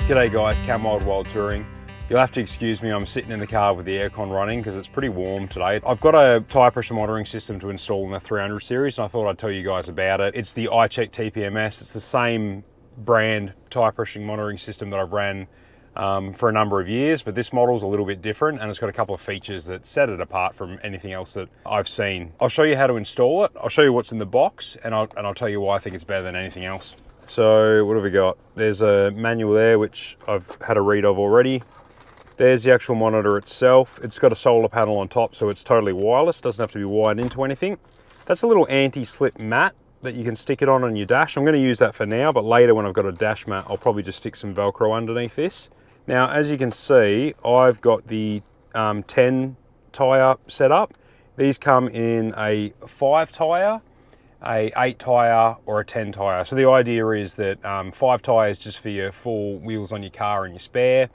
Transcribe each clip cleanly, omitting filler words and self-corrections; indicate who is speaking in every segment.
Speaker 1: G'day guys, Cam Wild Touring. You'll have to excuse me, I'm sitting in the car with the aircon running because it's pretty warm today. I've got a tyre pressure monitoring system to install in the 300 series and I thought I'd tell you guys about it. It's the iCheck TPMS. It's the same brand tyre pressure monitoring system that I've ran for a number of years, but this model's a little bit different and it's got a couple of features that set it apart from anything else that I've seen. I'll show you how to install it, I'll show you what's in the box, and I'll tell you why I think it's better than anything else. So what have we got? There's a manual there, which I've had a read of already. There's the actual monitor itself. It's got a solar panel on top, so it's totally wireless. Doesn't have to be wired into anything. That's a little anti-slip mat that you can stick it on your dash. I'm going to use that for now, but later when I've got a dash mat, I'll probably just stick some Velcro underneath this. Now, as you can see, I've got the 10 tyre set up. These come in a 5 tyre, a 8 tyre or a 10 tyre. So the idea is that 5 tyres just for your full wheels on your car and your spare,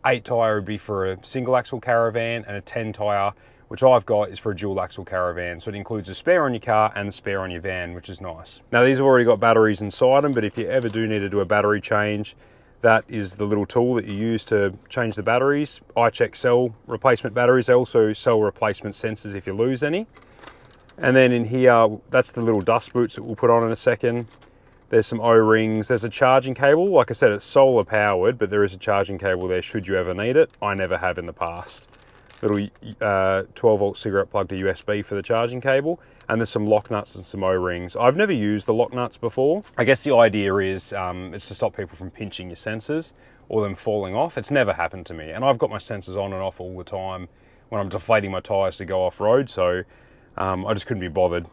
Speaker 1: 8 tyre would be for a single axle caravan, and a 10 tyre, which I've got, is for a dual axle caravan. So it includes a spare on your car and the spare on your van, which is nice. Now these have already got batteries inside them, but if you ever do need to do a battery change, that is the little tool that you use to change the batteries. iCheck sell replacement batteries. They also sell replacement sensors if you lose any. And then in here, that's the little dust boots that we'll put on in a second. There's some O-rings. There's a charging cable. Like I said, it's solar powered, but there is a charging cable there should you ever need it. I never have in the past. Little 12 volt cigarette plug to USB for the charging cable. And there's some lock nuts and some O-rings. I've never used the lock nuts before. I guess the idea is it's to stop people from pinching your sensors or them falling off. It's never happened to me. And I've got my sensors on and off all the time when I'm deflating my tires to go off-road. So I just couldn't be bothered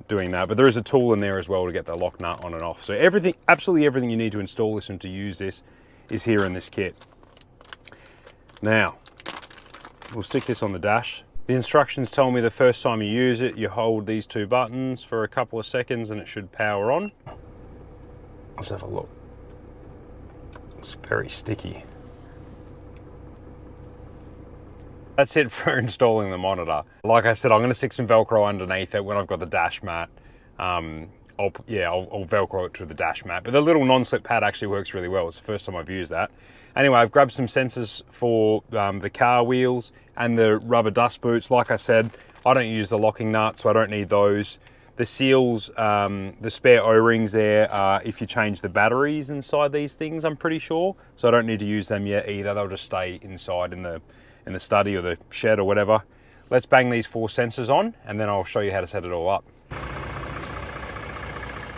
Speaker 1: doing that. But there is a tool in there as well to get the lock nut on and off. So everything, absolutely everything you need to install this and to use this is here in this kit. Now, we'll stick this on the dash. The instructions tell me the first time you use it, you hold these 2 buttons for a couple of seconds and it should power on. Let's have a look. It's very sticky. That's it for installing the monitor. Like I said, I'm going to stick some Velcro underneath it when I've got the dash mat. I'll Velcro it to the dash mat, but the little non-slip pad actually works really well. It's the first time I've used that. Anyway, I've grabbed some sensors for the car wheels and the rubber dust boots. Like I said, I don't use the locking nut, so I don't need those. The seals, the spare O-rings there are if you change the batteries inside these things, I'm pretty sure. So I don't need to use them yet either. They'll just stay inside in the study or the shed or whatever. Let's bang these 4 sensors on and then I'll show you how to set it all up.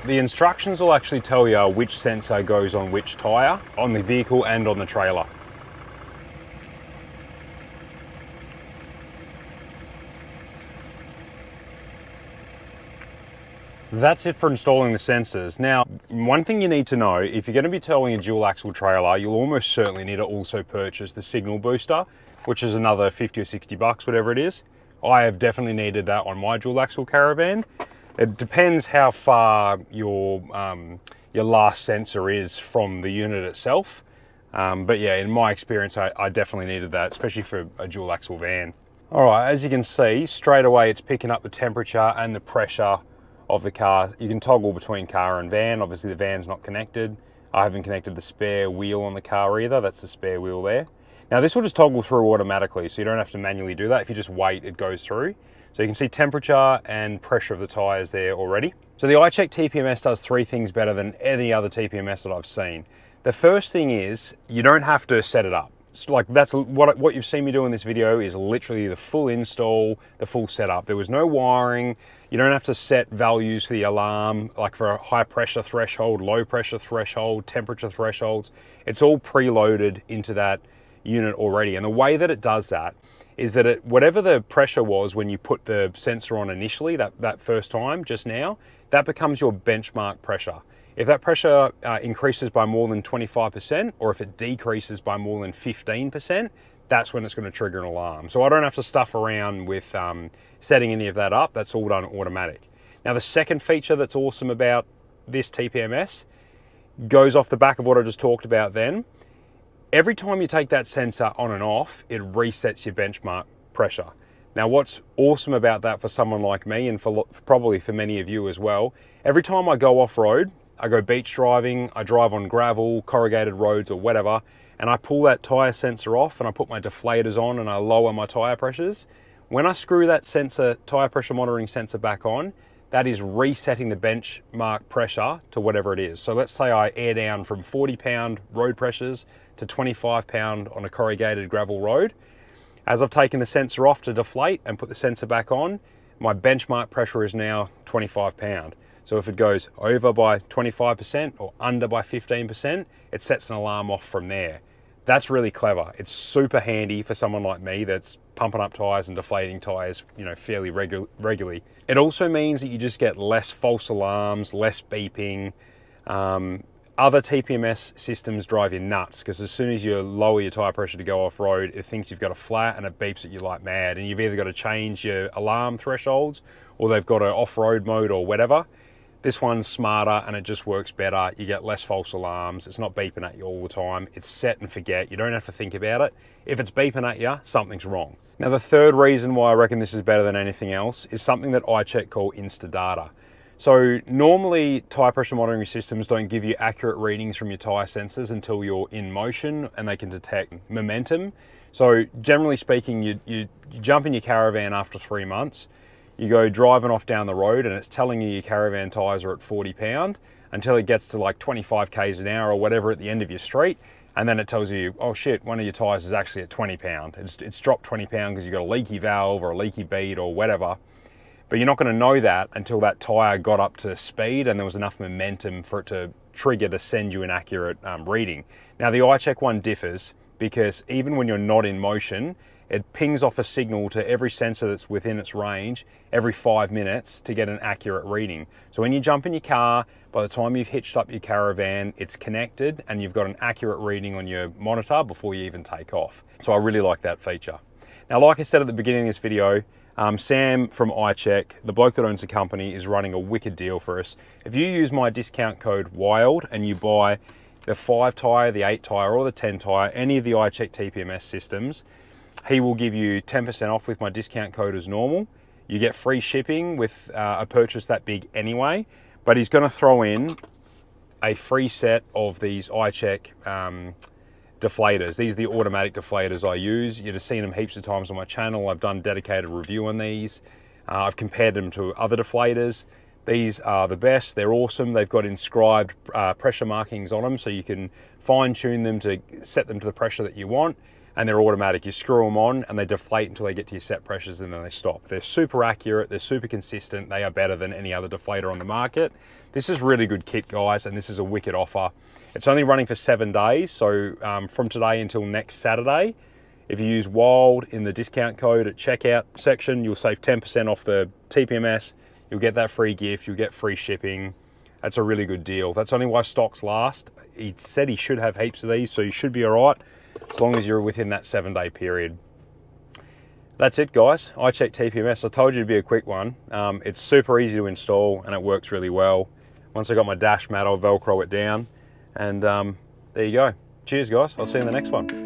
Speaker 1: The instructions will actually tell you which sensor goes on which tyre, on the vehicle and on the trailer. That's it for installing the sensors. Now, one thing you need to know, if you're going to be towing a dual axle trailer, you'll almost certainly need to also purchase the signal booster, which is another 50 or 60 bucks, whatever it is. I have definitely needed that on my dual axle caravan. It depends how far your last sensor is from the unit itself. But yeah, in my experience, I definitely needed that, especially for a dual axle van. All right, as you can see, straight away it's picking up the temperature and the pressure of the car. You can toggle between car and van. Obviously the van's not connected. I haven't connected the spare wheel on the car either. That's the spare wheel there. Now this will just toggle through automatically, so you don't have to manually do that. If you just wait, it goes through. So you can see temperature and pressure of the tires there already. So the iCheck TPMS does 3 things better than any other TPMS that I've seen. The first thing is you don't have to set it up. Like that's what you've seen me do in this video is literally the full install, the full setup. There was no wiring. You don't have to set values for the alarm, like for a high pressure threshold, low pressure threshold, temperature thresholds. It's all preloaded into that unit already. And the way that it does that is that whatever the pressure was when you put the sensor on initially, that first time just now, that becomes your benchmark pressure. If that pressure increases by more than 25%, or if it decreases by more than 15%, that's when it's going to trigger an alarm. So I don't have to stuff around with setting any of that up. That's all done automatic. Now the second feature that's awesome about this TPMS goes off the back of what I just talked about then. Every time you take that sensor on and off, it resets your benchmark pressure. Now what's awesome about that for someone like me, and probably for many of you as well, every time I go off-road, I go beach driving, I drive on gravel, corrugated roads or whatever, and I pull that tyre sensor off and I put my deflators on and I lower my tyre pressures. When I screw that sensor, tyre pressure monitoring sensor back on, that is resetting the benchmark pressure to whatever it is. So let's say I air down from 40 pound road pressures to 25 pound on a corrugated gravel road. As I've taken the sensor off to deflate and put the sensor back on, my benchmark pressure is now 25 pound. So if it goes over by 25% or under by 15%, it sets an alarm off from there. That's really clever. It's super handy for someone like me that's pumping up tyres and deflating tyres, fairly regularly. It also means that you just get less false alarms, less beeping. Other TPMS systems drive you nuts because as soon as you lower your tyre pressure to go off-road, it thinks you've got a flat and it beeps at you like mad, and you've either got to change your alarm thresholds or they've got an off-road mode or whatever. This one's smarter and it just works better. You get less false alarms. It's not beeping at you all the time. It's set and forget. You don't have to think about it. If it's beeping at you, something's wrong. Now, the third reason why I reckon this is better than anything else is something that iCheck call Instadata. So normally tyre pressure monitoring systems don't give you accurate readings from your tyre sensors until you're in motion and they can detect momentum. So generally speaking, you jump in your caravan after 3 months, you go driving off down the road and it's telling you your caravan tyres are at 40 pound until it gets to like 25 k's an hour or whatever at the end of your street. And then it tells you, oh shit, one of your tyres is actually at 20 pound. It's dropped 20 pound because you've got a leaky valve or a leaky bead or whatever. But you're not going to know that until that tyre got up to speed and there was enough momentum for it to trigger to send you an accurate reading. Now the iCheck one differs because even when you're not in motion, it pings off a signal to every sensor that's within its range every 5 minutes to get an accurate reading. So when you jump in your car, by the time you've hitched up your caravan, it's connected and you've got an accurate reading on your monitor before you even take off. So I really like that feature. Now, like I said at the beginning of this video, Sam from iCheck, the bloke that owns the company, is running a wicked deal for us. If you use my discount code WILD and you buy the 5 tyre, the 8 tyre or the 10 tyre, any of the iCheck TPMS systems, he will give you 10% off with my discount code as normal. You get free shipping with a purchase that big anyway, but he's going to throw in a free set of these iCheck deflators. These are the automatic deflators I use. You'd have seen them heaps of times on my channel. I've done dedicated review on these. I've compared them to other deflators. These are the best. They're awesome. They've got inscribed pressure markings on them, so you can fine tune them to set them to the pressure that you want. And they're automatic. You screw them on and they deflate until they get to your set pressures and then they stop. They're super accurate, they're super consistent, they are better than any other deflator on the market. This is really good kit, guys, and this is a wicked offer. It's only running for 7 days, so from today until next Saturday. If you use WILD in the discount code at checkout section, you'll save 10% off the TPMS, you'll get that free gift, you'll get free shipping. That's a really good deal. That's only why stocks last. He said he should have heaps of these, so you should be all right, as long as you're within that 7-day period. That's it, guys. iCheck TPMS. I told you it'd be a quick one. It's super easy to install and it works really well. Once I got my dash mat, I'll Velcro it down. And there you go. Cheers, guys. I'll see you in the next one.